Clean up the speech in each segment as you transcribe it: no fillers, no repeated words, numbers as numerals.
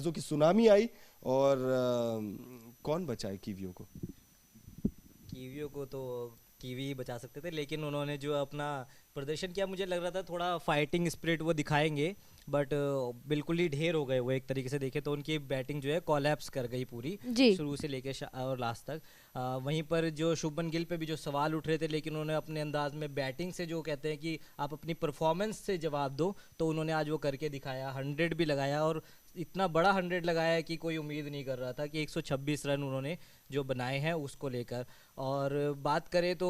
की सुनामी आई और कौन बचाए कीवियों को? कीवियों को तो कीवी ही बचा सकते थे, लेकिन उन्होंने जो अपना प्रदर्शन किया, मुझे लग रहा था थोड़ा फाइटिंग स्पिरिट वो दिखाएंगे, बट बिल्कुल ही ढेर हो गए वो। एक तरीके से देखे तो उनकी बैटिंग जो है कोलैप्स कर गई पूरी, जी। शुरू से लेके और लास्ट तक। वहीं पर जो शुभमन गिल पे भी जो सवाल उठ रहे थे, लेकिन उन्होंने अपने अंदाज में बैटिंग से जो कहते हैं कि आप अपनी परफॉर्मेंस से जवाब दो, तो उन्होंने आज वो करके दिखाया। 100 भी लगाया, और इतना बड़ा 100 लगाया है कि कोई उम्मीद नहीं कर रहा था कि 126 रन उन्होंने जो बनाए हैं उसको लेकर। और बात करें तो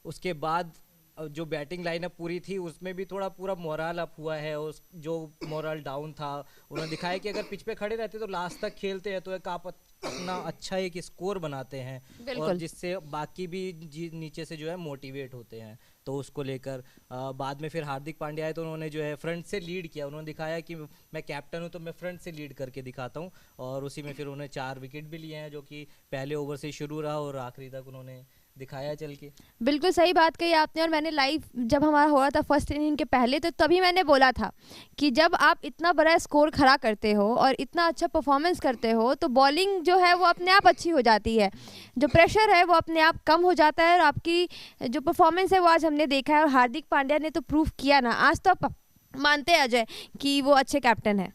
उसके बाद जो बैटिंग लाइनअप पूरी थी उसमें भी थोड़ा पूरा मोरल अप हुआ है। उस जो मोरल डाउन था, उन्होंने दिखाया कि अगर पिच पे खड़े रहते तो लास्ट तक खेलते हैं तो एक आप अपना अच्छा एक स्कोर बनाते हैं, और जिससे बाकी भी नीचे से जो है मोटिवेट होते हैं। तो उसको लेकर बाद में फिर हार्दिक पांड्या आए तो उन्होंने जो है फ्रंट से लीड किया। उन्होंने दिखाया कि मैं कैप्टन हूं तो मैं फ्रंट से लीड करके दिखाता हूं, और उसी में फिर उन्होंने 4 विकेट भी लिए हैं, जो कि पहले ओवर से शुरू रहा और आखिरी तक उन्होंने दिखाया चल के। बिल्कुल सही बात कही आपने। और मैंने लाइव जब हमारा हो रहा था फर्स्ट इनिंग के पहले, तो तभी मैंने बोला था कि जब आप इतना बड़ा स्कोर खड़ा करते हो और इतना अच्छा परफॉर्मेंस करते हो तो बॉलिंग जो है वो अपने आप अच्छी हो जाती है, जो प्रेशर है वो अपने आप कम हो जाता है, और आपकी जो परफॉर्मेंस है वो आज हमने देखा है। और हार्दिक पांड्या ने तो प्रूव किया ना, आज तो आप मानते हैं अजय कि वो अच्छे कैप्टन है।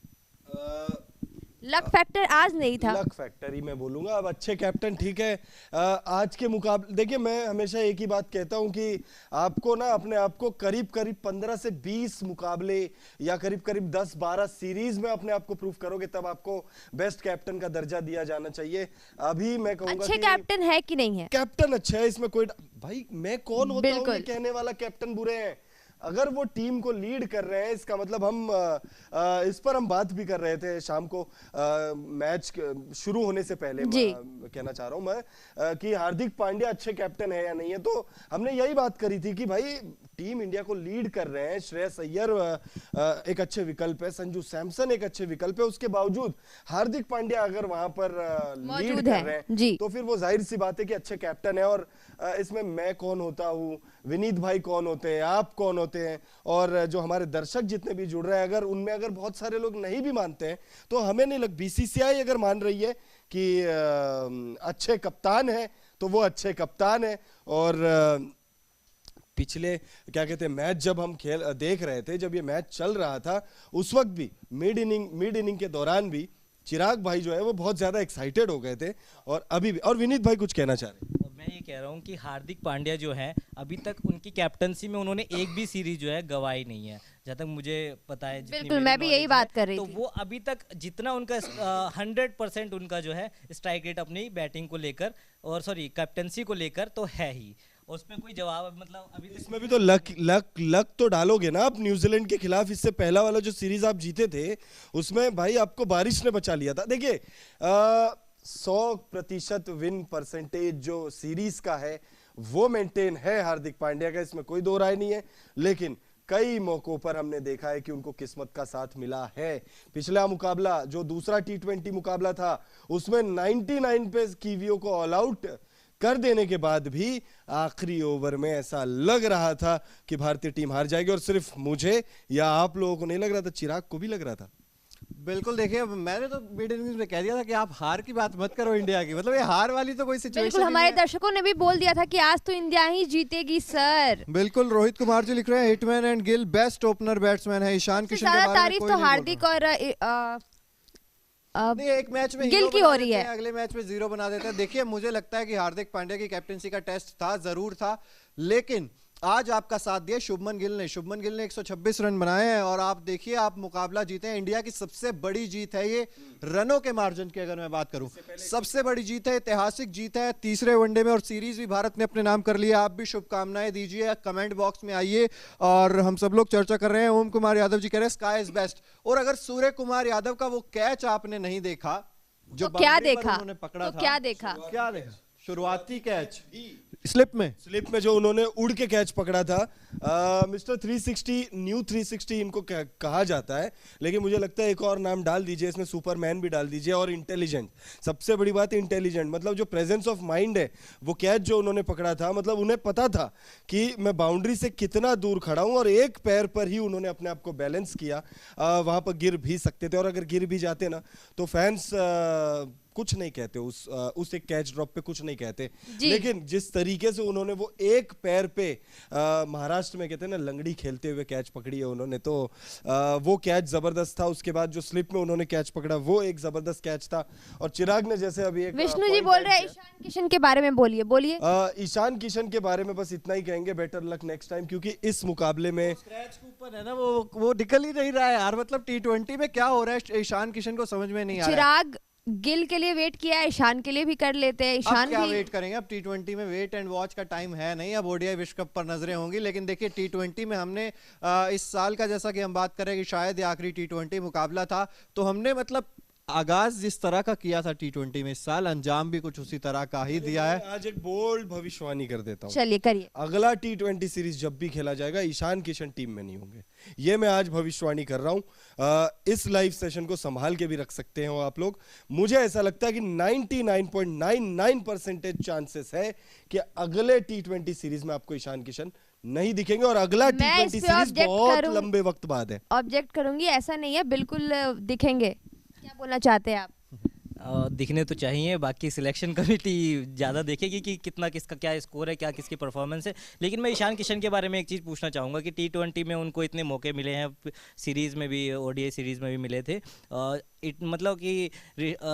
लक फैक्टर आज नहीं था, लक फैक्टर ही मैं बोलूंगा। अब अच्छे कैप्टन ठीक है, आज के मुकाबले देखिए, मैं हमेशा एक ही बात कहता हूं कि आपको ना अपने आप को करीब करीब 15 से 20 मुकाबले या करीब करीब 10-12 सीरीज में अपने आप को प्रूव करोगे, तब आपको बेस्ट कैप्टन का दर्जा दिया जाना चाहिए। अभी मैं कहूंगा अच्छे कैप्टन है कि नहीं है? कैप्टन अच्छा है, इसमें कोई भाई मैं कौन होता हूं ये कहने वाला कैप्टन बुरे हैं। अगर वो टीम को लीड कर रहे हैं, इसका मतलब हम इस पर हम बात भी कर रहे थे शाम को मैच शुरू होने से पहले। मैं कहना चाह रहा हूं मैं कि हार्दिक पांड्या अच्छे कैप्टन है या नहीं है, तो हमने यही बात करी थी कि भाई टीम इंडिया को लीड कर रहे हैं। श्रेयस अय्यर एक अच्छे विकल्प है, संजू सैमसन एक अच्छे विकल्प है, उसके बावजूद हार्दिक पांड्या अगर वहां पर लीड कर रहे हैं तो फिर वो जाहिर सी बात है कि अच्छे कैप्टन है। और इसमें मैं कौन होता हूं, विनीत भाई कौन होते हैं, आप कौन होते हैं, और जो हमारे दर्शक जितने भी जुड़ रहे हैं, अगर उनमें अगर बहुत सारे लोग नहीं भी मानते हैं तो हमें नहीं लग, बीसीसीआई अगर मान रही है कि अच्छे कप्तान है तो वो अच्छे कप्तान है। और पिछले क्या कहते हैं मैच जब हम देख रहे थे, जब ये मैच चल रहा था, उस वक्त भी मिड इनिंग के दौरान भी चिराग भाई जो है वो बहुत ज्यादा एक्साइटेड हो गए थे, और अभी भी। और विनीत भाई कुछ कहना चाह रहे हैं? मैं ये कह रहा हूँ कि हार्दिक पांड्या जो है अभी तक उनकी कैप्टनसी में उन्होंने एक भी सीरीज जो है गवाई नहीं है, जहाँ तक मुझे पता है। बिल्कुल, मैं भी यही बात कर रही थी। तो वो अभी तक जितना उनका 100% उनका जो है स्ट्राइक रेट अपनी बैटिंग को लेकर और कैप्टनसी को लेकर तो है ही, उसमें कोई जवाब मतलब अभी इसमें भी तो लक तो डालोगे ना आप। न्यूजीलैंड के खिलाफ इससे पहला वाला जो सीरीज आप जीते थे उसमें भाई आपको बारिश ने बचा लिया था। देखिए 100% विन परसेंटेज जो सीरीज का है वो मेंटेन है हार्दिक पांड्या का, इसमें कोई दो राय नहीं है। लेकिन कई मौकों पर हमने देखा है कि उनको किस्मत का साथ मिला है। पिछला मुकाबला जो दूसरा T20 मुकाबला था उसमें 99 पे कीवियों को ऑल आउट कर देने के बाद भी आखिरी ओवर में ऐसा लग रहा था कि भारतीय टीम हार जाएगी, और सिर्फ मुझे या आप लोगों को नहीं लग रहा था, चिराग को भी लग रहा था। बिल्कुल, देखिए मैंने तो मिड इनिंग्स में कह दिया था कि आप हार की बात मत करो इंडिया की, मतलब ये हार वाली तो कोई सिचुएशन बिल्कुल, हमारे दर्शकों ने भी बोल दिया था कि आज तो इंडिया ही जीतेगी सर। बिल्कुल, रोहित कुमार जी लिख रहे हैं hitman and Gill best opener batsman है। ईशान किशन के बारे में तारीफ तो हार्दिक और नहीं, एक मैच में गिल की हो रही है, अगले मैच में 0 बना देते हैं। देखिए मुझे लगता है कि हार्दिक पांड्या की कैप्टनसी का टेस्ट था, जरूर था, लेकिन आज आपका साथ दिया शुभमन गिल ने। शुभमन गिल ने 126 रन बनाए हैं, और आप देखिए आप मुकाबला जीते हैं। इंडिया की सबसे बड़ी जीत है ये, रनों के मार्जिन की अगर मैं बात करूं, सबसे बड़ी जीत है, ऐतिहासिक जीत है तीसरे वनडे में, और सीरीज भी भारत ने अपने नाम कर लिया। आप भी शुभकामनाएं दीजिए, कमेंट बॉक्स में आइए, और हम सब लोग चर्चा कर रहे हैं। ओम कुमार यादव जी कह रहे हैं स्काई इज बेस्ट। और अगर सूर्य कुमार यादव का वो कैच आपने नहीं देखा, जो तो क्या देखा, उन्होंने पकड़ा तो था, क्या देखा, शुरुआती कैच, स्लिप में जो उन्होंने उड़ के कैच पकड़ा था। मिस्टर 360, न्यू 360 इनको कहा जाता है, लेकिन मुझे लगता है एक और नाम डाल दीजिए इसमें, सुपरमैन भी डाल दीजिए। और इंटेलिजेंट, सबसे बड़ी बात है इंटेलिजेंट, मतलब जो प्रेजेंस ऑफ माइंड है, वो कैच जो उन्होंने पकड़ा था, मतलब उन्हें पता था कि मैं बाउंड्री से कितना दूर खड़ा हूं और एक पैर पर ही उन्होंने अपने आप को बैलेंस किया। वहां पर गिर भी सकते थे, और अगर गिर भी जाते ना तो फैंस कुछ नहीं कहते, उस एक कैच ड्रॉप पे कुछ नहीं कहते। लेकिन जिस तरीके से उन्होंने वो एक पैर पे महाराष्ट्र में कहते हैं ना लंगड़ी खेलते हुए कैच पकड़ी है उन्होंने, तो वो कैच जबरदस्त था। उसके बाद जो स्लिप में उन्होंने कैच पकड़ा वो एक जबरदस्त कैच था। और चिराग ने जैसे अभी एक विष्णु जी बोल रहे हैं ईशान किशन के बारे में, बोलिए। ईशान किशन के बारे में बस इतना ही कहेंगे, बेटर लक नेक्स्ट टाइम, क्योंकि इस मुकाबले में स्क्रैच कूपन है ना, वो निकल ही नहीं रहा है यार। मतलब T20 में क्या हो रहा है ईशान किशन को समझ में नहीं आ रहा है। चिराग गिल के लिए वेट किया है, ईशान के लिए भी कर लेते हैं। ईशान क्या भी वेट करेंगे, अब T20 में वेट एंड वॉच का टाइम है नहीं, अब ओडीआई विश्व कप पर नजरें होंगी। लेकिन देखिए T20 में हमने इस साल का, जैसा कि हम बात करें कि शायद ये आखिरी T20 मुकाबला था, तो हमने मतलब आगाज जिस तरह का किया था T20 में, इस साल अंजाम भी कुछ उसी तरह का ही दिया है। आज एक बोल्ड भविष्यवाणी कर देता हूं, चलिए करिए। अगला T20 सीरीज जब भी खेला जाएगा ईशान किशन टीम में नहीं होंगे, ये मैं आज भविष्यवाणी कर रहा हूं। इस लाइव सेशन को संभाल के भी रख सकते हैं आप लोग। मुझे ऐसा लगता है कि 99.99% चांसेस है कि अगले T20 सीरीज में आपको ईशान किशन नहीं दिखेंगे, और अगला T20 सीरीज बहुत लंबे वक्त बाद है। ऑब्जेक्ट करूंगी, ऐसा नहीं है, बिल्कुल दिखेंगे। क्या बोलना चाहते हैं आप? दिखने तो चाहिए, बाकी सिलेक्शन कमेटी ज़्यादा देखेगी कि कितना किसका क्या स्कोर है, क्या किसकी परफॉर्मेंस है। लेकिन मैं ईशान किशन के बारे में एक चीज़ पूछना चाहूँगा कि T20 में उनको इतने मौके मिले हैं, सीरीज़ में भी, ओडीआई सीरीज़ में भी मिले थे। मतलब कि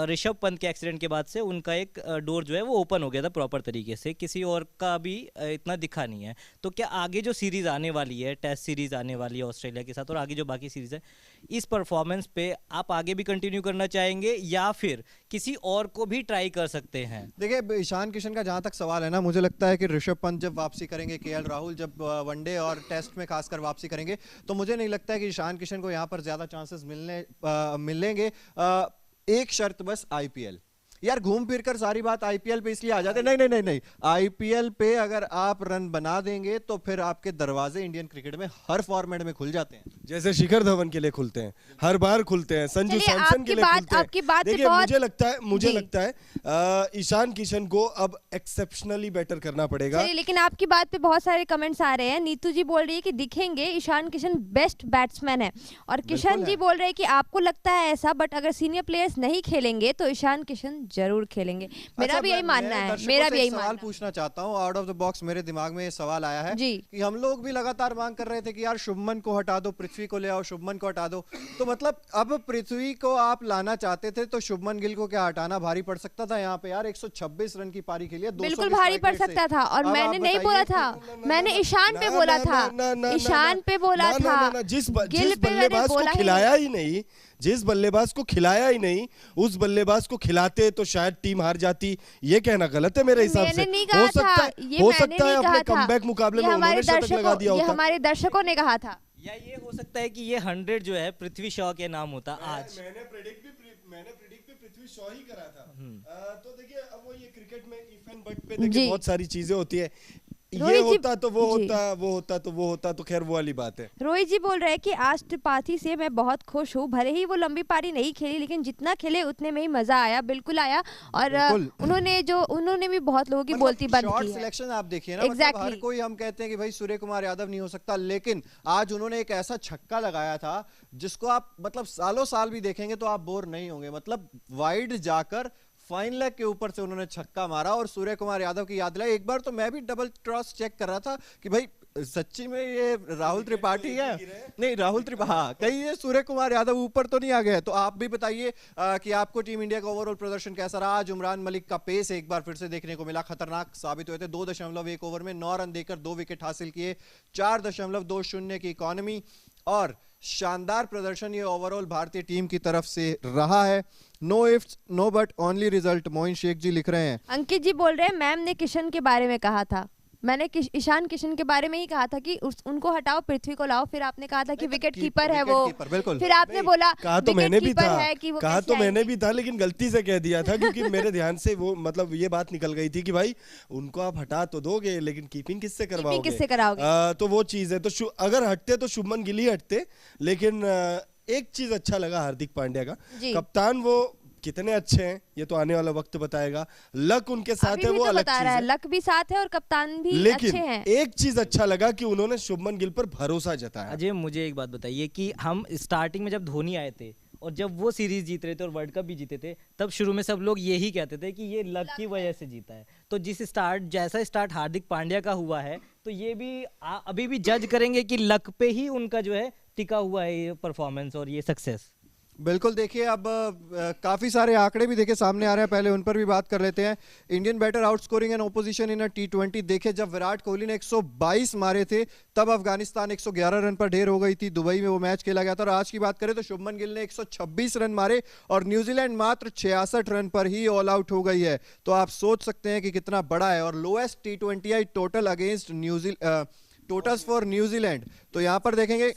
ऋषभ पंत के एक्सीडेंट के बाद से उनका एक डोर जो है वो ओपन हो गया था प्रॉपर तरीके से, किसी और का भी इतना दिखा नहीं है। तो क्या आगे जो सीरीज़ आने वाली है, टेस्ट सीरीज़ आने वाली है ऑस्ट्रेलिया के साथ, और आगे जो बाकी सीरीज़ है, इस परफॉर्मेंस पे आप आगे भी कंटिन्यू करना चाहेंगे या फिर किसी और को भी ट्राई कर सकते हैं? देखिए ईशान किशन का जहां तक सवाल है ना, मुझे लगता है कि ऋषभ पंत जब वापसी करेंगे, केएल राहुल जब वनडे और टेस्ट में खासकर वापसी करेंगे, तो मुझे नहीं लगता है कि ईशान किशन को यहां पर ज्यादा चांसेस मिलेंगे। एक शर्त बस, आईपीएल। यार घूम फिर कर सारी बात आईपीएल पे इसलिए आ जाते हैं, नहीं, आईपीएल पे अगर आप रन बना देंगे तो फिर आपके दरवाजे इंडियन क्रिकेट में हर फॉर्मेट में खुल जाते हैं, जैसे शिखर धवन के लिए खुलते हैं, हर बार खुलते हैं, संजू सैमसन के लिए खुलते हैं। देखिए मुझे लगता है ईशान किशन को अब एक्सेप्शनली बेटर करना पड़ेगा। लेकिन आपकी बात पे बहुत सारे कमेंट्स आ रहे हैं। नीतू जी बोल रही है कि दिखेंगे, ईशान किशन बेस्ट बैट्समैन है, और किशन जी बोल रहे हैं कि आपको लगता है ऐसा, बट अगर सीनियर प्लेयर्स नहीं खेलेंगे तो ईशान किशन जरूर खेलेंगे। मेरा भी यही मानना है, मेरा भी यही मानना है। सवाल पूछना चाहता हूं, आउट ऑफ द बॉक्स मेरे दिमाग में ये सवाल आया है कि हम लोग भी लगातार मांग कर रहे थे कि यार शुभमन को हटा दो, पृथ्वी को ले आओ, शुभमन को हटा दो। तो मतलब अब पृथ्वी को आप लाना चाहते थे तो शुभमन गिल को क्या हटाना भारी पड़ सकता था? यहाँ पे यार 126 रन की पारी के लिए बिल्कुल भारी पड़ सकता था, और मैंने नहीं बोला था, मैंने ईशान पे बोला था, ईशान पे बोला था। जिस बल्लेबाज को खिलाया ही नहीं, जिस बल्लेबाज को खिलाया ही नहीं, उस बल्लेबाज को खिलाते तो शायद टीम हार जाती। ये कहना गलत है मेरे हिसाब से। हो सकता है अपने कमबैक मुकाबले में उन्होंने शतक लगा दिया होता। ये हमारे दर्शकों ने कहा था। या ये हो सकता है कि ये 100 जो है पृथ्वी शॉ के नाम होता आज। मैंने प्रेडिक्ट भी पृथ्वी शॉ ही करा था। तो देखिए अब वो ये क्रिकेट में इफ एंड बट पे देखिए बहुत सारी चीजें होती है, ये होता तो वो होता, वो होता तो वो होता, तो खैर वो वाली बात है। रोहित जी बोल रहे हैं कि आज त्रिपाठी से मैं बहुत खुश हूँ, भले ही वो लंबी पारी नहीं खेली लेकिन जितना खेले उतने में ही मजा आया, बिल्कुल आया। और उन्होंने भी बहुत लोगों की बोलती बंद की है। सिलेक्शन आप देखिए ना, मतलब हर कोई हम कहते हैं कि भाई सूर्य कुमार यादव नहीं हो सकता, लेकिन आज उन्होंने एक ऐसा छक्का लगाया था जिसको आप मतलब सालों साल भी देखेंगे तो आप बोर नहीं होंगे। मतलब वाइड जाकर फाइन लेग के ऊपर से उन्होंने छक्का मारा और सूर्य कुमार यादव की याद दिलाई। एक बार तो मैं भी डबल क्रॉस चेक कर रहा था कि भाई सच्ची में ये राहुल त्रिपाठी है, नहीं राहुल त्रिपाठी, हाँ कहीं ये सूर्य कुमार यादव ऊपर तो नहीं आ गए। तो आप भी बताइए कि आपको टीम इंडिया का ओवरऑल प्रदर्शन कैसा रहा? आज उमरान मलिक का पेस एक बार फिर से देखने को मिला, खतरनाक साबित हुए थे। 2.1 ओवर में 9 रन देकर 2 विकेट हासिल किए, 4.20 की इकोनॉमी, और शानदार प्रदर्शन ये ओवरऑल भारतीय टीम की तरफ से रहा है। No ifs no but only result, Moin Shaikh ji लिख रहे हैं। अंकित जी बोल रहे हैं मैम ने किशन के बारे में कहा था। मैंने ईशान किशन के बारे में ही कहा था कि उनको हटाओ, पृथ्वी को लाओ। फिर आपने कहा था कि विकेट कीपर है वो, बिल्कुल। फिर आपने बोला कहा तो मैंने भी था, कहा तो मैंने भी भी था, लेकिन गलती से कह दिया था क्योंकि मेरे ध्यान से वो मतलब ये बात निकल गई थी कि भाई उनको आप हटा तो दोगे लेकिन कीपिंग किससे करवाओगे, किससे कराओगे। तो वो चीज है। तो अगर हटते तो शुभमन गिल ही हटते, लेकिन एक चीज अच्छा लगा हार्दिक पांड्या का, कप्तान वो कितने अच्छे हैं ये तो आने वाला वक्त बताएगा। लक उनके साथ है वो अलग चीज है, लक भी साथ है और कप्तान भी लेकिन अच्छे हैं। एक चीज अच्छा लगा कि उन्होंने शुभमन गिल पर भरोसा जताया। अजय मुझे एक बात बताइए कि हम स्टार्टिंग में जब धोनी आए थे और जब वो सीरीज जीत रहे थे और वर्ल्ड कप भी जीते थे, तब शुरू में सब लोग यही कहते थे कि ये लक की वजह से जीता है। तो जैसा स्टार्ट हार्दिक पांड्या का हुआ है, तो ये भी अभी भी जज करेंगे कि लक पे ही उनका जो है टिका हुआ है ये परफॉर्मेंस और ये सक्सेस। बिल्कुल। देखिए अब काफी सारे आंकड़े भी देखे सामने आ रहे हैं, पहले उन पर भी बात कर लेते हैं। Indian batter out scoring an opposition in T20। देखे जब विराट कोहली ने 122 मारे थे तब अफगानिस्तान 111 रन पर ढेर हो गई थी, दुबई में वो मैच खेला गया था। और आज की बात करें तो शुभमन गिल ने 126 रन मारे और न्यूजीलैंड मात्र 66 रन पर ही ऑल आउट हो गई है। तो आप सोच सकते हैं कि कितना बड़ा है। और lowest T20 total against totals for New Zealand, तो यहाँ पर देखेंगे